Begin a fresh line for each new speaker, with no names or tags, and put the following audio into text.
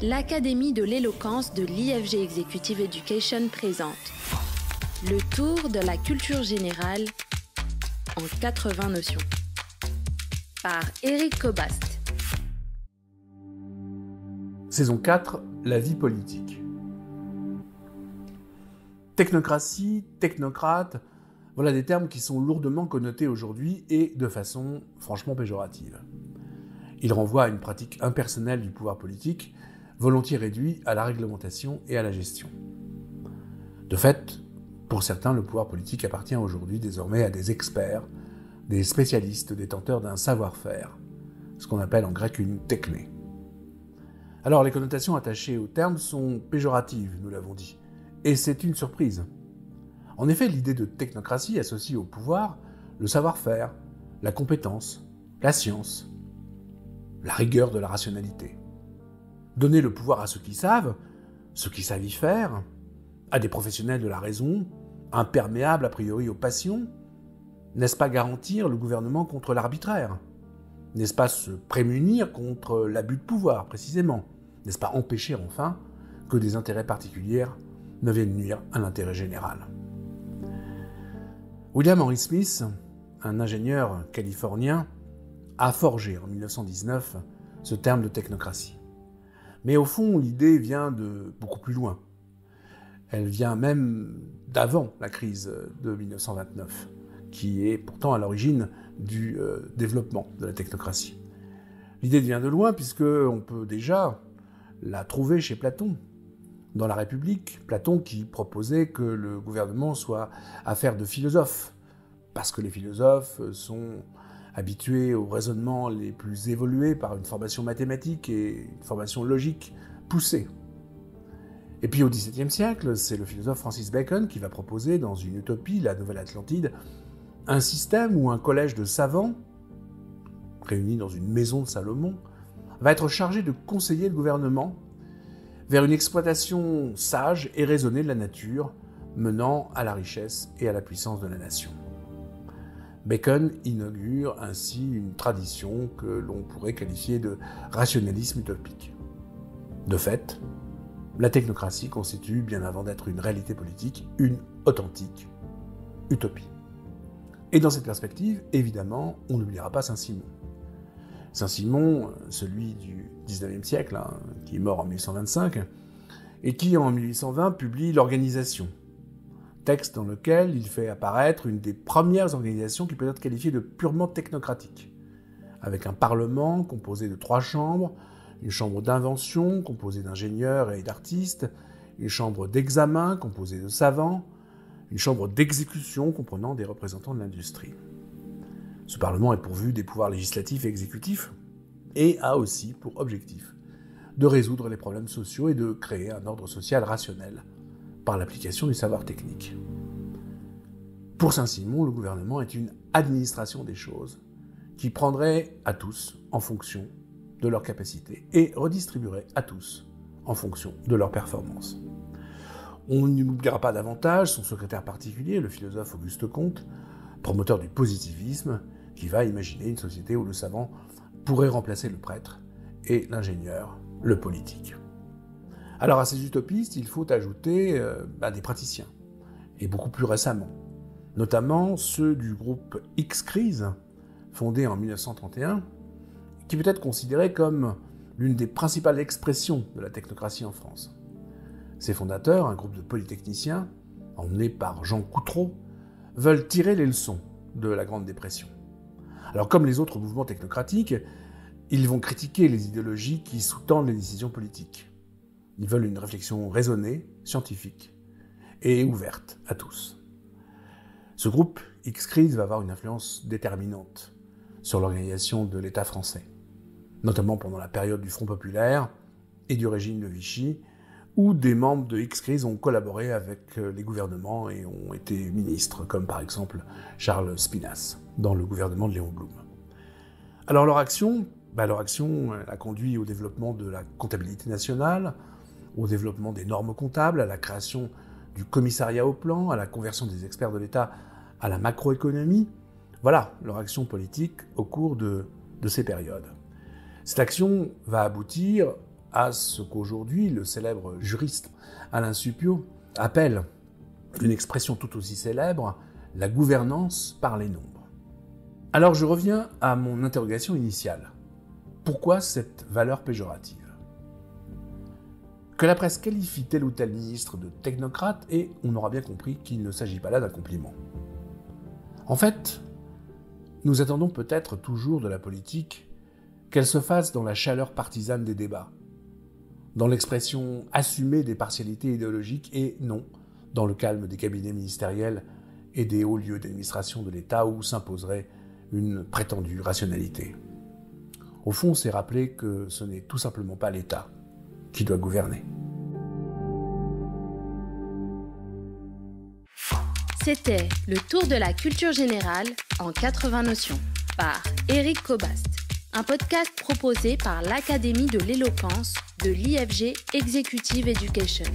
l'Académie de l'éloquence de l'IFG Executive Education présente le tour de la culture générale en 80 notions par Éric Cobast.
Saison 4, la vie politique. Technocratie, technocrate, voilà des termes qui sont lourdement connotés aujourd'hui et de façon franchement péjorative. Ils renvoient à une pratique impersonnelle du pouvoir politique, volontiers réduit à la réglementation et à la gestion. De fait, pour certains, le pouvoir politique appartient aujourd'hui désormais à des experts, des spécialistes détenteurs d'un savoir-faire, ce qu'on appelle en grec une techné. Alors les connotations attachées au terme sont péjoratives, nous l'avons dit, et c'est une surprise. En effet, l'idée de technocratie associe au pouvoir le savoir-faire, la compétence, la science, la rigueur de la rationalité. Donner le pouvoir à ceux qui savent y faire, à des professionnels de la raison, imperméables a priori aux passions, n'est-ce pas garantir le gouvernement contre l'arbitraire ? N'est-ce pas se prémunir contre l'abus de pouvoir, précisément ? N'est-ce pas empêcher enfin que des intérêts particuliers ne viennent nuire à l'intérêt général ? William Henry Smith, un ingénieur californien, a forgé en 1919 ce terme de technocratie. Mais au fond, l'idée vient de beaucoup plus loin. Elle vient même d'avant la crise de 1929, qui est pourtant à l'origine du développement de la technocratie. L'idée vient de loin puisqu'on peut déjà la trouver chez Platon. Dans la République, Platon qui proposait que le gouvernement soit affaire de philosophes, parce que les philosophes sont habitués aux raisonnements les plus évolués par une formation mathématique et une formation logique poussée. Et puis au XVIIe siècle, c'est le philosophe Francis Bacon qui va proposer dans une utopie, la Nouvelle Atlantide, un système où un collège de savants, réunis dans une maison de Salomon, va être chargé de conseiller le gouvernement vers une exploitation sage et raisonnée de la nature, menant à la richesse et à la puissance de la nation. Bacon inaugure ainsi une tradition que l'on pourrait qualifier de rationalisme utopique. De fait, la technocratie constitue, bien avant d'être une réalité politique, une authentique utopie. Et dans cette perspective, évidemment, on n'oubliera pas Saint-Simon. Saint-Simon, celui du XIXe siècle, qui est mort en 1825, et qui, en 1820, publie l'Organisation, texte dans lequel il fait apparaître une des premières organisations qui peut être qualifiée de purement technocratique, avec un parlement composé de 3 chambres, une chambre d'invention composée d'ingénieurs et d'artistes, une chambre d'examen composée de savants, une chambre d'exécution comprenant des représentants de l'industrie. Ce Parlement est pourvu des pouvoirs législatifs et exécutifs et a aussi pour objectif de résoudre les problèmes sociaux et de créer un ordre social rationnel par l'application du savoir technique. Pour Saint-Simon, le gouvernement est une administration des choses qui prendrait à tous en fonction de leurs capacités et redistribuerait à tous en fonction de leurs performances. On n'oubliera pas davantage son secrétaire particulier, le philosophe Auguste Comte, promoteur du positivisme, qui va imaginer une société où le savant pourrait remplacer le prêtre et l'ingénieur, le politique. Alors à ces utopistes, il faut ajouter des praticiens, et beaucoup plus récemment, notamment ceux du groupe X-Crise, fondé en 1931, qui peut être considéré comme l'une des principales expressions de la technocratie en France. Ses fondateurs, un groupe de polytechniciens, emmenés par Jean Coutreau, veulent tirer les leçons de la Grande Dépression. Alors comme les autres mouvements technocratiques, ils vont critiquer les idéologies qui sous-tendent les décisions politiques. Ils veulent une réflexion raisonnée, scientifique et ouverte à tous. Ce groupe X-Crise va avoir une influence déterminante sur l'organisation de l'État français, notamment pendant la période du Front populaire et du régime de Vichy, où des membres de X-Crise ont collaboré avec les gouvernements et ont été ministres, comme par exemple Charles Spinasse, dans le gouvernement de Léon Blum. Alors leur action a conduit au développement de la comptabilité nationale, au développement des normes comptables, à la création du commissariat au plan, à la conversion des experts de l'État à la macroéconomie. Voilà leur action politique au cours de ces périodes. Cette action va aboutir à ce qu'aujourd'hui le célèbre juriste Alain Supiot appelle une expression tout aussi célèbre, la gouvernance par les nombres. Alors je reviens à mon interrogation initiale. Pourquoi cette valeur péjorative ? Que la presse qualifie tel ou tel ministre de technocrate et on aura bien compris qu'il ne s'agit pas là d'un compliment. En fait, nous attendons peut-être toujours de la politique qu'elle se fasse dans la chaleur partisane des débats, dans l'expression assumée des partialités idéologiques et non dans le calme des cabinets ministériels et des hauts lieux d'administration de l'État où s'imposerait une prétendue rationalité. Au fond, c'est rappeler que ce n'est tout simplement pas l'État qui doit gouverner.
C'était le tour de la culture générale en 80 notions par Éric Cobast, un podcast proposé par l'Académie de l'éloquence de l'IFG Executive Education.